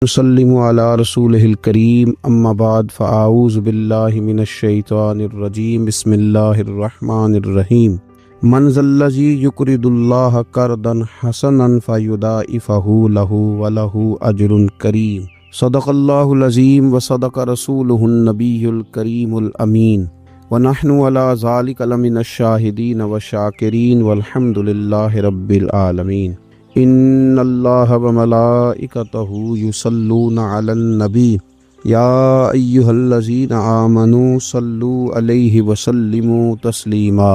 نسلم علی رسولہ الکریم اما بعد فاعوذ باللہ من الشیطان الرجیم بسم اللہ الرحمن الرحیم من ذا الذی یقرض اللہ قرضا حسنا فیضاعفہ لہ ولہ اجر کریم صدق اللہ العظیم وصدق رسولہ النبی الکریم الامین ونحن علی ذلک لمن الشاہدین والشاکرین والحمد للہ رب العالمین ان اللہ وملائکتہ یصلون علی النبی یا ایہا الذین آمنوا صلوا علیہ وسلموا تسلیما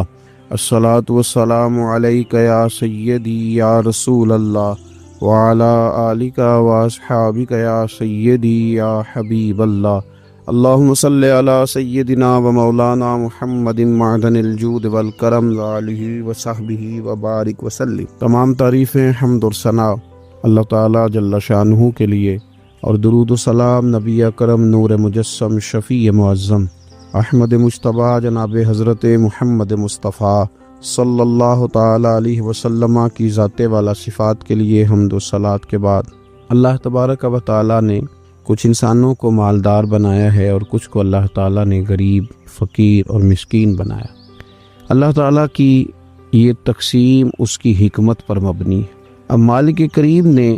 الصلاۃ والسلام علیک یا سیدی یا رسول اللہ وعلی آلک واصحابک یا سیدی یا حبیب اللہ اللہم صلی علی سیدنا و مولانا محمد معدن الجود والکرم وآلہ وصحبہ وبارک وسلم۔ تمام تعریفیں حمد و ثنا اللہ تعالیٰ جل شانہ کے لیے، اور درود و سلام نبی اکرم نور مجسم شفیع معظم احمد مجتبیٰ جناب حضرت محمد مصطفیٰ صلی اللہ تعالیٰ علیہ وسلم کی ذات والا صفات کے لیے حمد و صلات کے بعد، اللہ تبارک و تعالیٰ نے کچھ انسانوں کو مالدار بنایا ہے اور کچھ کو اللہ تعالیٰ نے غریب، فقیر اور مسکین بنایا۔ اللہ تعالیٰ کی یہ تقسیم اس کی حکمت پر مبنی ہے۔ اب مالک کریم نے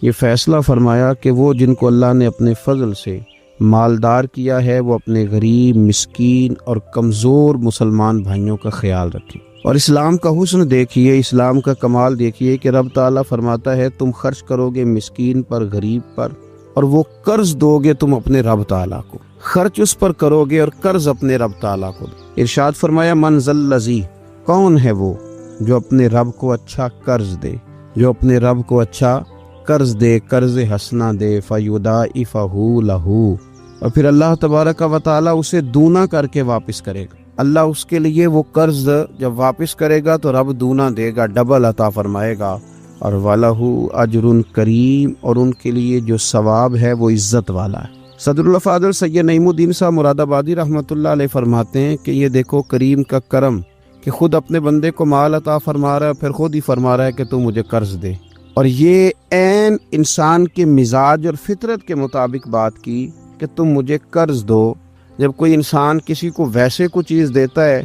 یہ فیصلہ فرمایا کہ وہ جن کو اللہ نے اپنے فضل سے مالدار کیا ہے وہ اپنے غریب، مسکین اور کمزور مسلمان بھائیوں کا خیال رکھیں۔ اور اسلام کا حسن دیکھیے، اسلام کا کمال دیکھیے کہ رب تعالیٰ فرماتا ہے تم خرچ کرو گے مسکین پر، غریب پر، اور وہ قرض دو گے تم اپنے رب تعالیٰ کو، خرچ اس پر کرو گے اور قرض اپنے رب تعالیٰ کو۔ ارشاد فرمایا من ذا الذی، کون ہے وہ جو اپنے رب کو اچھا قرض دے، جو اپنے رب کو اچھا قرض دے، قرض حسنا دے، فیضاعفہ لہ، اور پھر اللہ تبارک و تعالیٰ اسے دونا کر کے واپس کرے گا۔ اللہ اس کے لیے وہ قرض جب واپس کرے گا تو رب دونا دے گا، ڈبل عطا فرمائے گا، اور وَلَهُ اجر کریم، اور ان کے لیے جو ثواب ہے وہ عزت والا ہے۔ صدر الفاضل سید نعیم الدین صاحب مراد آبادی رحمۃ اللہ علیہ فرماتے ہیں کہ یہ دیکھو کریم کا کرم کہ خود اپنے بندے کو مال عطا فرما رہا ہے، پھر خود ہی فرما رہا ہے کہ تو مجھے قرض دے، اور یہ عین انسان کے مزاج اور فطرت کے مطابق بات کی کہ تم مجھے قرض دو۔ جب کوئی انسان کسی کو ویسے کوئی چیز دیتا ہے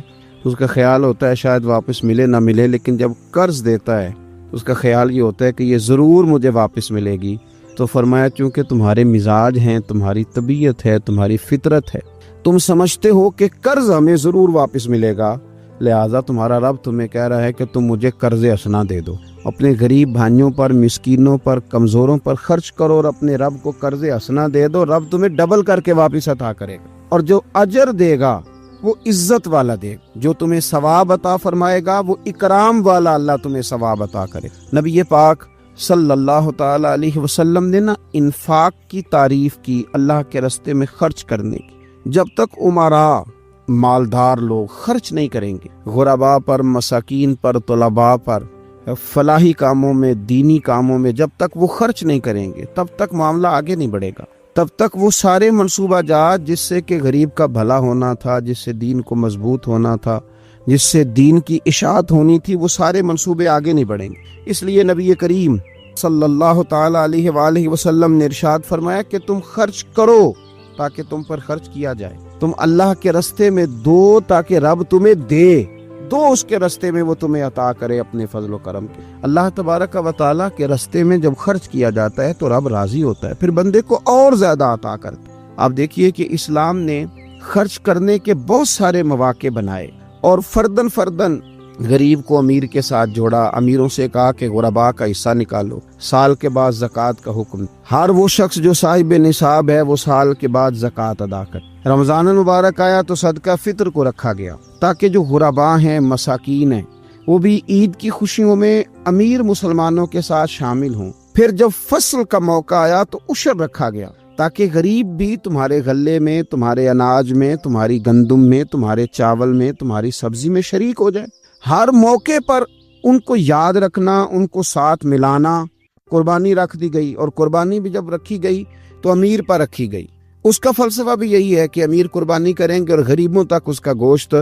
اس کا خیال ہوتا ہے شاید واپس ملے نہ ملے، لیکن جب قرض دیتا ہے اس کا خیال یہ ہوتا ہے کہ یہ ضرور مجھے واپس ملے گی۔ تو فرمایا چونکہ تمہارے مزاج ہیں، تمہاری طبیعت ہے، تمہاری فطرت ہے، تم سمجھتے ہو کہ قرض ہمیں ضرور واپس ملے گا، لہٰذا تمہارا رب تمہیں کہہ رہا ہے کہ تم مجھے قرض حسنا دے دو، اپنے غریب بھائیوں پر، مسکینوں پر، کمزوروں پر خرچ کرو اور اپنے رب کو قرض حسنا دے دو، رب تمہیں ڈبل کر کے واپس عطا کرے گا، اور جو اجر دے گا وہ عزت والا دے گا، جو تمہیں ثواب عطا فرمائے گا وہ اکرام والا اللہ تمہیں ثواب عطا کرے گا۔ نبی پاک صلی اللہ تعالی علیہ وسلم نے انفاق کی تعریف کی، اللہ کے راستے میں خرچ کرنے کی۔ جب تک امراء، مالدار لوگ خرچ نہیں کریں گے غرباء پر، مساکین پر، طلباء پر، فلاحی کاموں میں، دینی کاموں میں، جب تک وہ خرچ نہیں کریں گے تب تک معاملہ آگے نہیں بڑھے گا، تب تک وہ سارے منصوبہ جات جس سے کہ غریب کا بھلا ہونا تھا، جس سے دین کو مضبوط ہونا تھا، جس سے دین کی اشاعت ہونی تھی، وہ سارے منصوبے آگے نہیں بڑھیں گے۔ اس لیے نبی کریم صلی اللہ تعالی علیہ وآلہ وسلم نے ارشاد فرمایا کہ تم خرچ کرو تاکہ تم پر خرچ کیا جائے، تم اللہ کے راستے میں دو تاکہ رب تمہیں دے، دو اس کے راستے میں وہ تمہیں عطا کرے اپنے فضل و کرم کے۔ اللہ تبارک و تعالیٰ کے راستے میں جب خرچ کیا جاتا ہے تو رب راضی ہوتا ہے، پھر بندے کو اور زیادہ عطا کرتا ہے۔ آپ دیکھیے کہ اسلام نے خرچ کرنے کے بہت سارے مواقع بنائے، اور فردن فردن غریب کو امیر کے ساتھ جوڑا، امیروں سے کہا کہ غرباء کا حصہ نکالو، سال کے بعد زکوٰۃ کا حکم، ہر وہ شخص جو صاحب نصاب ہے وہ سال کے بعد زکوٰۃ ادا کر۔ رمضان المبارک آیا تو صدقہ فطر کو رکھا گیا تاکہ جو غرباء ہیں، مساکین ہیں، وہ بھی عید کی خوشیوں میں امیر مسلمانوں کے ساتھ شامل ہوں۔ پھر جب فصل کا موقع آیا تو عشر رکھا گیا تاکہ غریب بھی تمہارے غلے میں، تمہارے اناج میں، تمہاری گندم میں، تمہارے چاول میں، تمہاری سبزی میں شریک ہو جائے۔ ہر موقع پر ان کو یاد رکھنا، ان کو ساتھ ملانا، قربانی رکھ دی گئی، اور قربانی بھی جب رکھی گئی تو امیر پر رکھی گئی۔ اس کا فلسفہ بھی یہی ہے کہ امیر قربانی کریں گے اور غریبوں تک اس کا گوشت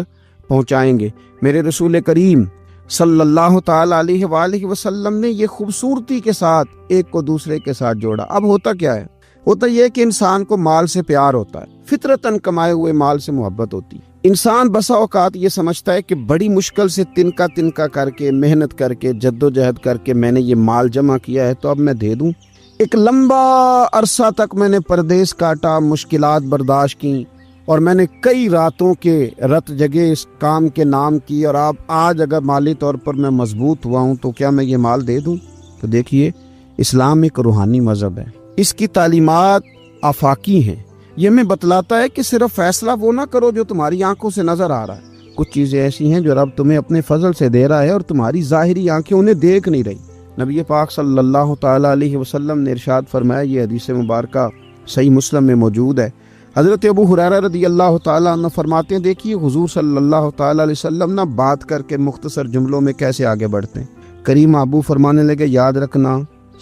پہنچائیں گے۔ میرے رسول کریم صلی اللہ تعالی علیہ وآلہ وسلم نے یہ خوبصورتی کے ساتھ ایک کو دوسرے کے ساتھ جوڑا۔ اب ہوتا کیا ہے ہوتا یہ ہے کہ انسان کو مال سے پیار ہوتا ہے، فطرتاً کمائے ہوئے مال سے محبت ہوتی ہے۔ انسان بسا اوقات یہ سمجھتا ہے کہ بڑی مشکل سے تنکا کر کے، محنت کر کے، جدوجہد کر کے میں نے یہ مال جمع کیا ہے تو اب میں دے دوں۔ ایک لمبا عرصہ تک میں نے پردیس کاٹا، مشکلات برداشت کی، اور میں نے کئی راتوں کے رت جگہ اس کام کے نام کی، اور آج اگر مالی طور پر میں مضبوط ہوا ہوں تو کیا میں یہ مال دے دوں؟ تو دیکھیے، اسلام ایک روحانی مذہب ہے، اس کی تعلیمات آفاقی ہیں۔ یہ ہمیں بتلاتا ہے کہ صرف فیصلہ وہ نہ کرو جو تمہاری آنکھوں سے نظر آ رہا ہے، کچھ چیزیں ایسی ہیں جو رب تمہیں اپنے فضل سے دے رہا ہے اور تمہاری ظاہری آنکھیں انہیں دیکھ نہیں رہی۔ نبی پاک صلی اللہ تعالی علیہ وسلم نے ارشاد فرمایا، یہ حدیث مبارکہ صحیح مسلم میں موجود ہے، حضرت ابو ہریرہ رضی اللہ تعالیٰ عنہ فرماتے ہیں، دیکھیے حضور صلی اللہ تعالیٰ علیہ وسلم نہ بات کر کے مختصر جملوں میں کیسے آگے بڑھتے ہیں۔ کریم ابو فرمانے لگے، یاد رکھنا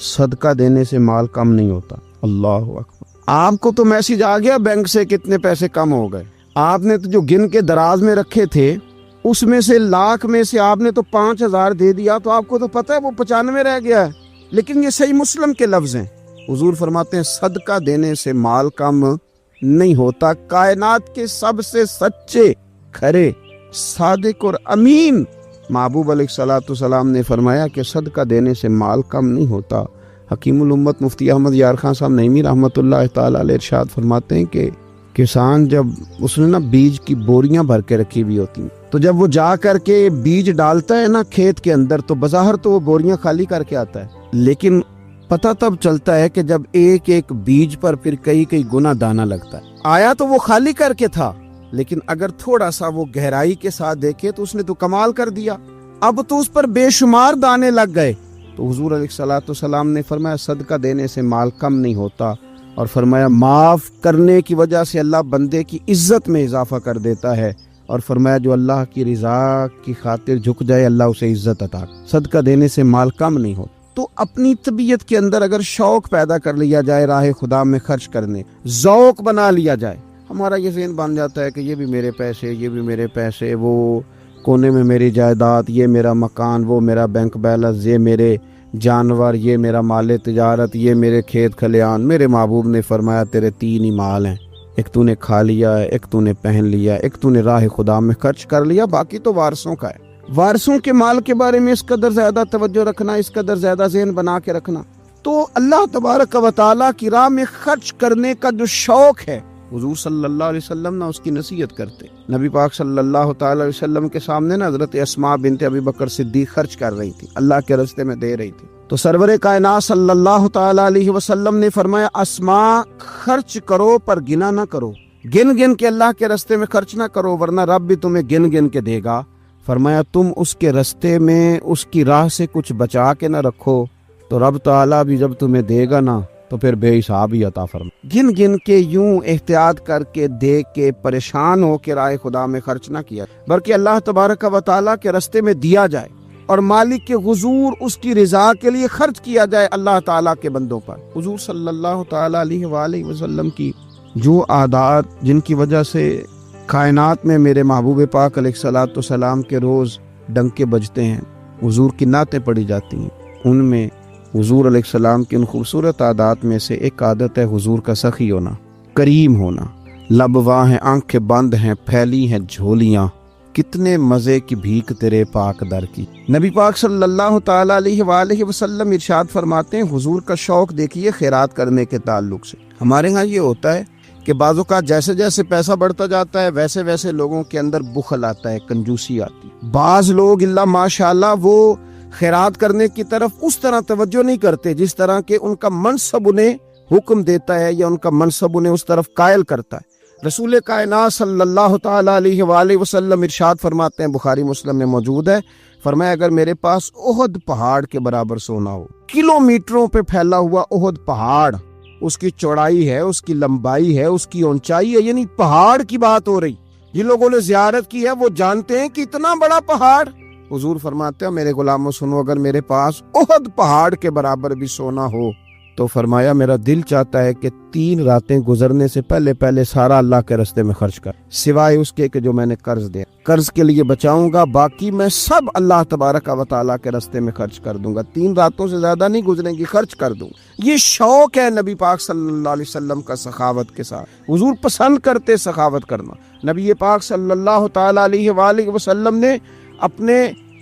صدقہ دینے سے مال کم نہیں ہوتا۔ اللہ اکبر! آپ کو تو میسج آ گیا بینک سے کتنے پیسے کم ہو گئے، آپ نے تو جو گن کے دراز میں رکھے تھے اس میں سے لاکھ میں سے آپ نے تو 5,000 دے دیا، تو آپ کو تو پتہ ہے وہ 95 رہ گیا ہے، لیکن یہ صحیح مسلم کے لفظ ہیں۔ حضور فرماتے ہیں صدقہ دینے سے مال کم نہیں ہوتا۔ کائنات کے سب سے سچے، کھرے، صادق اور امین محبوب علیہ الصلوۃ والسلام نے فرمایا کہ صدقہ دینے سے مال کم نہیں ہوتا۔ حکیم الامت مفتی احمد یار خان صاحب نعیمی رحمۃ اللہ تعالی علیہ ارشاد فرماتے ہیں کہ کسان جب اس نے نا بیج کی بوریاں بھر کے رکھی ہوئی ہوتی ہیں، تو جب وہ جا کر کے بیج ڈالتا ہے نا کھیت کے اندر، تو بظاہر تو وہ بوریاں خالی کر کے آتا ہے، لیکن پتہ تب چلتا ہے کہ جب ایک ایک بیج پر پھر کئی گنا دانہ لگتا ہے۔ آیا تو وہ خالی کر کے تھا، لیکن اگر تھوڑا سا وہ گہرائی کے ساتھ دیکھے تو اس نے تو کمال کر دیا، اب تو اس پر بے شمار دانے لگ گئے۔ تو حضور علیہ الصلوۃ والسلام نے فرمایا صدقہ دینے سے مال کم نہیں ہوتا، اور فرمایا معاف کرنے کی وجہ سے اللہ بندے کی عزت میں اضافہ کر دیتا ہے، اور فرمایا جو اللہ کی رضا کی خاطر جھک جائے اللہ اسے عزت عطا۔ صدقہ دینے سے مال کم نہیں ہوتا۔ تو اپنی طبیعت کے اندر اگر شوق پیدا کر لیا جائے راہ خدا میں خرچ کرنے، ذوق بنا لیا جائے، ہمارا یہ ذہن بن جاتا ہے کہ یہ بھی میرے پیسے، یہ بھی میرے پیسے، وہ کونے میں میری جائیداد، یہ میرا مکان، وہ میرا بینک بیلنس، یہ میرے جانور، یہ میرا مال تجارت، یہ میرے کھیت کھلیان۔ میرے محبوب نے فرمایا تیرے 3 ہی مال ہیں، ایک تو نے کھا لیا ہے، ایک تو نے پہن لیا ہے، ایک تو نے راہ خدا میں خرچ کر لیا، باقی تو وارثوں کا ہے۔ وارثوں کے مال کے بارے میں اس قدر زیادہ توجہ رکھنا، اس قدر زیادہ ذہن بنا کے رکھنا، تو اللہ تبارک و تعالیٰ کی راہ میں خرچ کرنے کا جو شوق ہے، حضور صلی اللہ علیہ وسلم نہ اس کی نصیحت کرتے۔ نبی پاک صلی اللہ تعالی علیہ وسلم کے سامنے نا حضرت اسماء بنت ابی بکر صدیق خرچ کر رہی تھی، اللہ کے راستے میں دے رہی تھی، تو سرور کائنات صلی اللہ تعالی علیہ وسلم نے فرمایا اسماء خرچ کرو پر گنا نہ کرو، گن کے اللہ کے راستے میں خرچ نہ کرو، ورنہ رب بھی تمہیں گن کے دے گا۔ فرمایا تم اس کے راستے میں اس کی راہ سے کچھ بچا کے نہ رکھو تو رب تعالیٰ بھی جب تمہیں دے گا نا تو پھر بے حساب ہی عطا فرما۔ گن کے یوں احتیاط کر کے دیکھ کے پریشان ہو کے راہ خدا میں خرچ نہ کیا، بلکہ اللہ تبارک و تعالیٰ کے راستے میں دیا جائے اور مالک کے حضور اس کی رضا کے لیے خرچ کیا جائے اللہ تعالیٰ کے بندوں پر۔ حضور صلی اللہ تعالیٰ علیہ وآلہ وسلم کی جو عادات جن کی وجہ سے کائنات میں میرے محبوب پاک علیہ الصلوۃ والسلام کے روز ڈنکے بجتے ہیں، حضور کی نعتیں پڑھی جاتی ہیں، ان میں حضور علیہ السلام کی ان خوبصورت عادات میں سے ایک عادت ہے حضور کا سخی ہونا، کریم ہونا۔ لب واں ہیں، آنکھیں بند ہیں، پھیلی ہیں جھولیاں، کتنے مزے کی بھیک تیرے پاک در کی۔ نبی پاک صلی اللہ تعالی علیہ وآلہ وسلم ارشاد فرماتے ہیں حضور کا شوق دیکھیے خیرات کرنے کے تعلق سے۔ ہمارے ہاں یہ ہوتا ہے کہ بعض اوقات جیسے جیسے پیسہ بڑھتا جاتا ہے ویسے ویسے لوگوں کے اندر بخل آتا ہے، کنجوسی آتی ہے۔ بعض لوگ اللہ ماشاءاللہ وہ خیرات کرنے کی طرف اس طرح توجہ نہیں کرتے جس طرح کہ ان کا منصب انہیں حکم دیتا ہے یا ان کا منصب انہیں اس طرف قائل کرتا ہے۔ رسول کائنات صلی اللہ تعالی علیہ وآلہ وسلم ارشاد فرماتے ہیں، بخاری مسلم میں موجود ہے، فرمایا اگر میرے پاس احد پہاڑ کے برابر سونا ہو، کلومیٹروں پہ پھیلا ہوا احد پہاڑ، اس کی چوڑائی ہے، اس کی لمبائی ہے، اس کی اونچائی ہے، یعنی پہاڑ کی بات ہو رہی، جن لوگوں نے زیارت کی ہے وہ جانتے ہیں کہ اتنا بڑا پہاڑ۔ حضور فرماتے ہیں میرے غلاموں سنو، اگر میرے پاس احد پہاڑ کے برابر بھی سونا ہو تو فرمایا میرا دل چاہتا ہے کہ 3 راتیں گزرنے سے پہلے پہلے سارا اللہ کے راستے میں خرچ کر، سوائے اس کے کہ جو میں نے قرض دیا، قرض کے لیے بچاؤں گا، باقی میں سب اللہ تبارک و تعالیٰ کے راستے میں خرچ کر دوں گا، 3 راتوں سے زیادہ نہیں گزریں گی، خرچ کر دوں۔ یہ شوق ہے نبی پاک صلی اللہ علیہ وسلم کا سخاوت کے ساتھ۔ حضور پسند کرتے سخاوت کرنا۔ نبی پاک صلی اللہ تعالیٰ علیہ وآلہ وسلم نے اپنے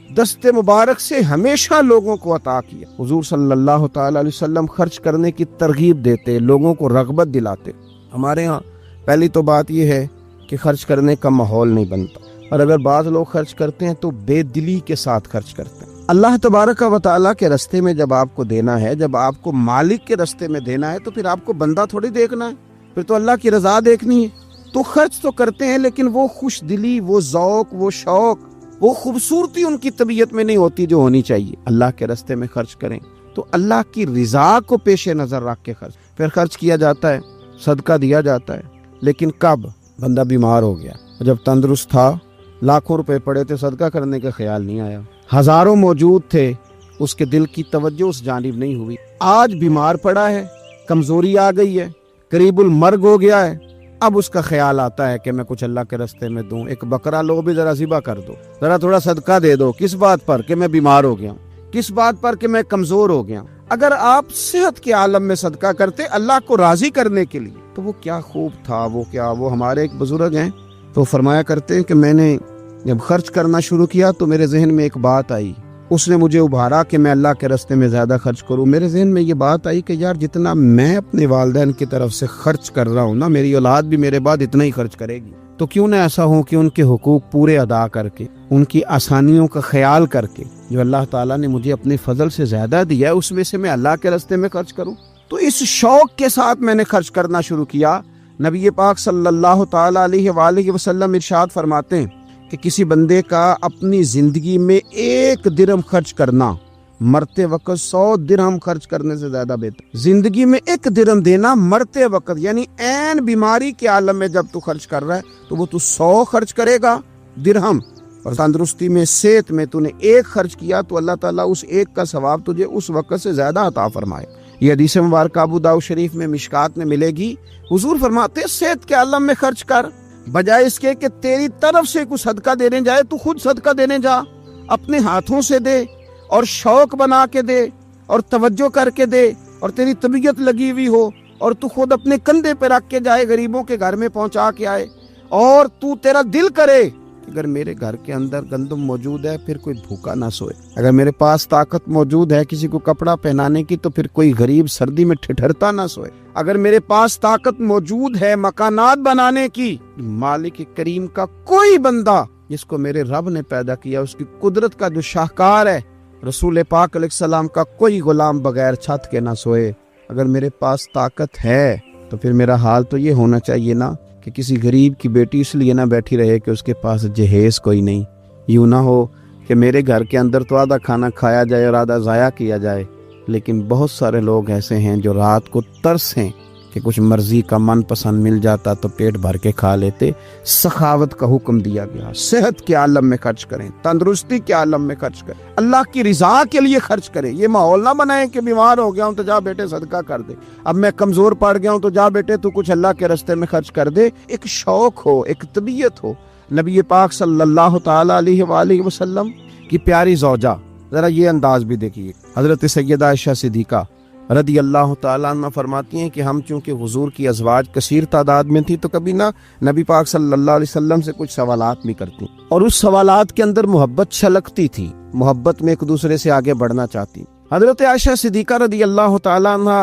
دست مبارک سے ہمیشہ لوگوں کو عطا کیا۔ حضور صلی اللہ تعالیٰ علیہ وسلم خرچ کرنے کی ترغیب دیتے، لوگوں کو رغبت دلاتے۔ ہمارے ہاں پہلی تو بات یہ ہے کہ خرچ کرنے کا ماحول نہیں بنتا، اور اگر بعض لوگ خرچ کرتے ہیں تو بے دلی کے ساتھ خرچ کرتے ہیں۔ اللہ تبارک و تعالیٰ کے راستے میں جب آپ کو دینا ہے، جب آپ کو مالک کے راستے میں دینا ہے، تو پھر آپ کو بندہ تھوڑی دیکھنا ہے، پھر تو اللہ کی رضا دیکھنی ہے۔ تو خرچ تو کرتے ہیں، لیکن وہ خوش دلی، وہ ذوق، وہ شوق، وہ خوبصورتی ان کی طبیعت میں نہیں ہوتی جو ہونی چاہیے۔ اللہ کے راستے میں خرچ کریں تو اللہ کی رضا کو پیش نظر رکھ کے پھر خرچ کیا جاتا ہے، صدقہ دیا جاتا ہے۔ لیکن کب بندہ بیمار ہو گیا، جب تندرست تھا، لاکھوں روپے پڑے تھے، صدقہ کرنے کا خیال نہیں آیا، ہزاروں موجود تھے، اس کے دل کی توجہ اس جانب نہیں ہوئی، آج بیمار پڑا ہے، کمزوری آ گئی ہے، قریب المرگ ہو گیا ہے، اب اس کا خیال آتا ہے کہ میں کچھ اللہ کے راستے میں دوں، ایک بکرا لو بھی ذرا ذبح کر دو، ذرا تھوڑا صدقہ دے دو۔ کس بات پر؟ کہ میں بیمار ہو گیا ہوں، کس بات پر؟ کہ میں کمزور ہو گیا ہوں۔ اگر آپ صحت کے عالم میں صدقہ کرتے اللہ کو راضی کرنے کے لیے تو وہ کیا خوب تھا۔ وہ ہمارے ایک بزرگ ہیں تو فرمایا کرتے ہیں کہ میں نے جب خرچ کرنا شروع کیا تو میرے ذہن میں ایک بات آئی، اس نے مجھے ابھارا کہ میں اللہ کے راستے میں زیادہ خرچ کروں۔ میرے ذہن میں یہ بات آئی کہ یار جتنا میں اپنے والدین کی طرف سے خرچ کر رہا ہوں نا، میری اولاد بھی میرے بعد اتنا ہی خرچ کرے گی، تو کیوں نہ ایسا ہو کہ ان کے حقوق پورے ادا کر کے، ان کی آسانیوں کا خیال کر کے، جو اللہ تعالیٰ نے مجھے اپنے فضل سے زیادہ دیا ہے اس میں سے میں اللہ کے راستے میں خرچ کروں۔ تو اس شوق کے ساتھ میں نے خرچ کرنا شروع کیا۔ نبی پاک صلی اللہ تعالیٰ علیہ وآلہ وسلم ارشاد فرماتے ہیں کہ کسی بندے کا اپنی زندگی میں 1 درہم خرچ کرنا مرتے وقت 100 درہم خرچ کرنے سے زیادہ بہتر۔ زندگی میں 1 درہم دینا مرتے وقت، یعنی عین بیماری کے عالم میں جب تو خرچ کر رہا ہے تو وہ تو 100 خرچ کرے گا درہم، اور تندرستی میں، صحت میں تو نے 1 خرچ کیا تو اللہ تعالیٰ اس 1 کا ثواب تجھے اس وقت سے زیادہ عطا فرمائے۔ یہ حدیث مبارکہ ابو داؤد شریف میں مشکات میں ملے گی۔ حضور فرماتے ہیں صحت کے عالم میں خرچ کر، بجائے اس کے کہ تیری طرف سے کچھ صدقہ دینے جائے تو خود صدقہ دینے جا، اپنے ہاتھوں سے دے اور شوق بنا کے دے اور توجہ کر کے دے، اور تیری طبیعت لگی ہوئی ہو اور تو خود اپنے کندھے پہ رکھ کے جائے، غریبوں کے گھر میں پہنچا کے آئے، اور تو تیرا دل کرے اگر میرے گھر کے اندر گندم موجود ہے پھر کوئی بھوکا نہ سوئے، اگر میرے پاس طاقت موجود ہے کسی کو کپڑا پہنانے کی تو پھر کوئی غریب سردی میں ٹھٹھرتا نہ سوئے، اگر میرے پاس طاقت موجود ہے مکانات بنانے کی، مالک کریم کا کوئی بندہ جس کو میرے رب نے پیدا کیا، اس کی قدرت کا جو شاہکار ہے رسول پاک علیہ السلام کا کوئی غلام بغیر چھت کے نہ سوئے، اگر میرے پاس طاقت ہے تو پھر میرا حال تو یہ ہونا چاہیے نا کہ کسی غریب کی بیٹی اس لیے نہ بیٹھی رہے کہ اس کے پاس جہیز کوئی نہیں، یوں نہ ہو کہ میرے گھر کے اندر تو آدھا کھانا کھایا جائے اور آدھا ضائع کیا جائے۔ لیکن بہت سارے لوگ ایسے ہیں جو رات کو ترس ہیں کہ کچھ مرضی کا من پسند مل جاتا تو پیٹ بھر کے کھا لیتے۔ سخاوت کا حکم دیا گیا، صحت کے عالم میں خرچ کریں، تندرستی کے عالم میں خرچ کریں، اللہ کی رضا کے لیے خرچ کریں۔ یہ ماحول نہ بنائیں کہ بیمار ہو گیا ہوں تو جا بیٹے صدقہ کر دے، اب میں کمزور پڑ گیا ہوں تو جا بیٹے تو کچھ اللہ کے راستے میں خرچ کر دے۔ ایک شوق ہو، ایک طبیعت ہو۔ نبی پاک صلی اللہ تعالیٰ علیہ وآلہ وسلم کی پیاری زوجہ، ذرا یہ انداز بھی دیکھیے، حضرت سیدہ عائشہ صدیقہ رضی اللہ تعالیٰ عنہ فرماتی ہیں کہ ہم چونکہ حضور کی ازواج کثیر تعداد میں تھی تو کبھی نہ نبی پاک صلی اللہ علیہ وسلم سے کچھ سوالات بھی کرتی، اور اس سوالات کے اندر محبت چھلکتی تھی، محبت میں ایک دوسرے سے آگے بڑھنا چاہتی۔ حضرت عائشہ صدیقہ رضی اللہ تعالیٰ عنہ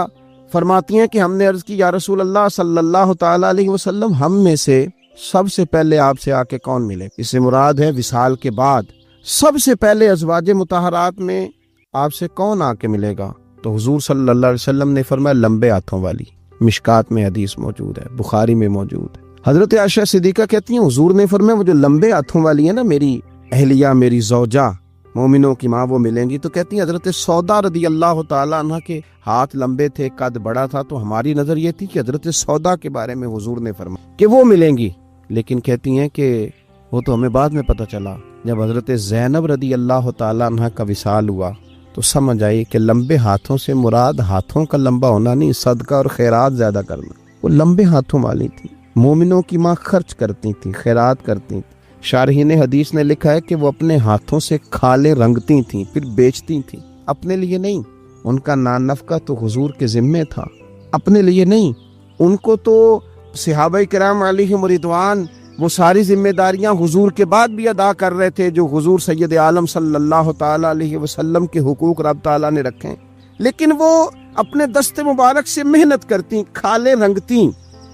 فرماتی ہیں کہ ہم نے عرض کی یا رسول اللہ صلی اللہ تعالیٰ علیہ وسلم، ہم میں سے سب سے پہلے آپ سے آ کے کون ملے؟ اس سے مراد ہے وصال کے بعد سب سے پہلے ازواج مطہرات میں آپ سے کون آ کے ملے گا؟ تو حضور صلی اللہ علیہ وسلم نے فرمایا لمبے ہاتھوں والی۔ مشکات میں حدیث موجود ہے، بخاری میں موجود ہے۔ حضرت عائشہ صدیقہ کہتی ہیں حضور نے فرمایا وہ جو لمبے ہاتھوں والی ہے نا، میری اہلیہ، میری زوجہ، مومنوں کی ماں، وہ ملیں گی۔ تو کہتی ہیں حضرت سودا رضی اللہ تعالیٰ عنہ کے ہاتھ لمبے تھے، قد بڑا تھا، تو ہماری نظر یہ تھی کہ حضرت سودا کے بارے میں حضور نے فرمایا کہ وہ ملیں گی، لیکن کہتی ہیں کہ وہ تو ہمیں بعد میں پتہ چلا جب حضرت زینب رضی اللہ تعالیٰ عنہ کا وصال ہوا تو سمجھ آئی کہ لمبے ہاتھوں سے مراد ہاتھوں کا لمبا ہونا نہیں، صدقہ اور خیرات زیادہ کرنا۔ وہ لمبے ہاتھوں والی تھی، مومنوں کی ماں خرچ کرتی تھی، خیرات کرتی تھی۔ شارحین حدیث نے لکھا ہے کہ وہ اپنے ہاتھوں سے کھالیں رنگتی تھیں پھر بیچتی تھیں، اپنے لیے نہیں۔ ان کا نان نفقہ تو حضور کے ذمے تھا، اپنے لیے نہیں۔ ان کو تو صحابہ کرام علیہم رضوان وہ ساری ذمہ داریاں حضور کے بعد بھی ادا کر رہے تھے جو حضور سید عالم صلی اللہ تعالی علیہ وسلم کے حقوق رب تعالیٰ نے رکھے ہیں، لیکن وہ اپنے دست مبارک سے محنت کرتی، کھالیں رنگتی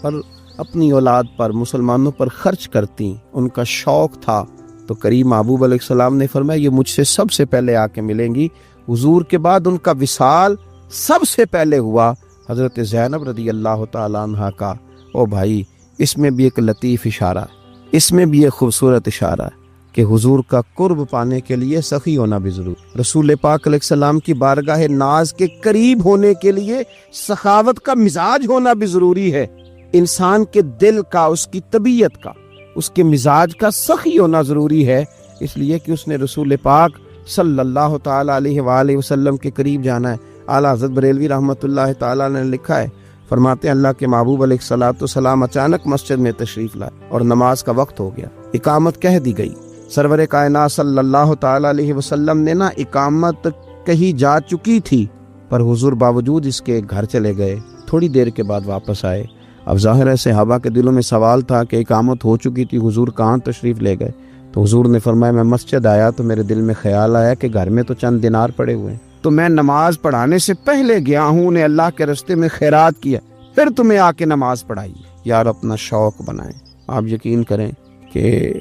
اور اپنی اولاد پر، مسلمانوں پر خرچ کرتی۔ ان کا شوق تھا۔ تو کریم محبوب علیہ السلام نے فرمایا یہ مجھ سے سب سے پہلے آ کے ملیں گی۔ حضور کے بعد ان کا وصال سب سے پہلے ہوا حضرت زینب رضی اللہ تعالیٰ عنہ کا۔ او بھائی، اس میں بھی ایک لطیف اشارہ ہے، اس میں بھی ایک خوبصورت اشارہ ہے کہ حضور کا قرب پانے کے لیے سخی ہونا بھی ضروری۔ رسول پاک علیہ السلام کی بارگاہ ناز کے قریب ہونے کے لیے سخاوت کا مزاج ہونا بھی ضروری ہے۔ انسان کے دل کا، اس کی طبیعت کا، اس کے مزاج کا سخی ہونا ضروری ہے، اس لیے کہ اس نے رسول پاک صلی اللہ تعالی علیہ وآلہ وسلم کے قریب جانا ہے۔ اعلیٰ حضرت بریلوی رحمۃ اللہ تعالی نے لکھا ہے، فرماتے ہیں اللہ کے محبوب علیہ الصلوۃ والسلام اچانک مسجد میں تشریف لائے اور نماز کا وقت ہو گیا، اقامت کہہ دی گئی۔ سرور کائنات صلی اللہ تعالی علیہ وسلم نے اقامت کہی جا چکی تھی، پر حضور باوجود اس کے گھر چلے گئے، تھوڑی دیر کے بعد واپس آئے۔ اب ظاہر ہے صحابہ کے دلوں میں سوال تھا کہ اقامت ہو چکی تھی، حضور کہاں تشریف لے گئے؟ تو حضور نے فرمایا میں مسجد آیا تو میرے دل میں خیال آیا کہ گھر میں تو چند دینار پڑے ہوئے ہیں، تو میں نماز پڑھانے سے پہلے گیا ہوں، نے اللہ کے راستے میں خیرات کیا، پھر تمہیں آ کے نماز پڑھائی۔ یار اپنا شوق بنائیں۔ آپ یقین کریں کہ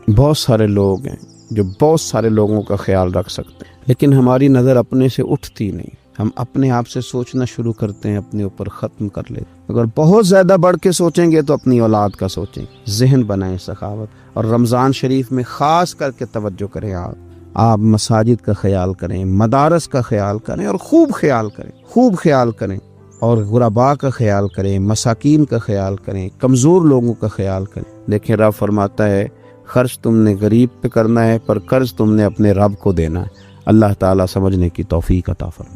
بہت سارے لوگ ہیں جو بہت سارے لوگوں کا خیال رکھ سکتے ہیں، لیکن ہماری نظر اپنے سے اٹھتی نہیں۔ ہم اپنے آپ سے سوچنا شروع کرتے ہیں، اپنے اوپر ختم کر لیتے۔ اگر بہت زیادہ بڑھ کے سوچیں گے تو اپنی اولاد کا سوچیں۔ ذہن بنائیں سخاوت، اور رمضان شریف میں خاص کر کے توجہ کریں۔ آپ مساجد کا خیال کریں، مدارس کا خیال کریں، اور خوب خیال کریں، اور غرباء کا خیال کریں، مساکین کا خیال کریں، کمزور لوگوں کا خیال کریں۔ دیکھیں رب فرماتا ہے خرچ تم نے غریب پہ کرنا ہے، پر قرض تم نے اپنے رب کو دینا ہے۔ اللہ تعالیٰ سمجھنے کی توفیق عطا فرمائے۔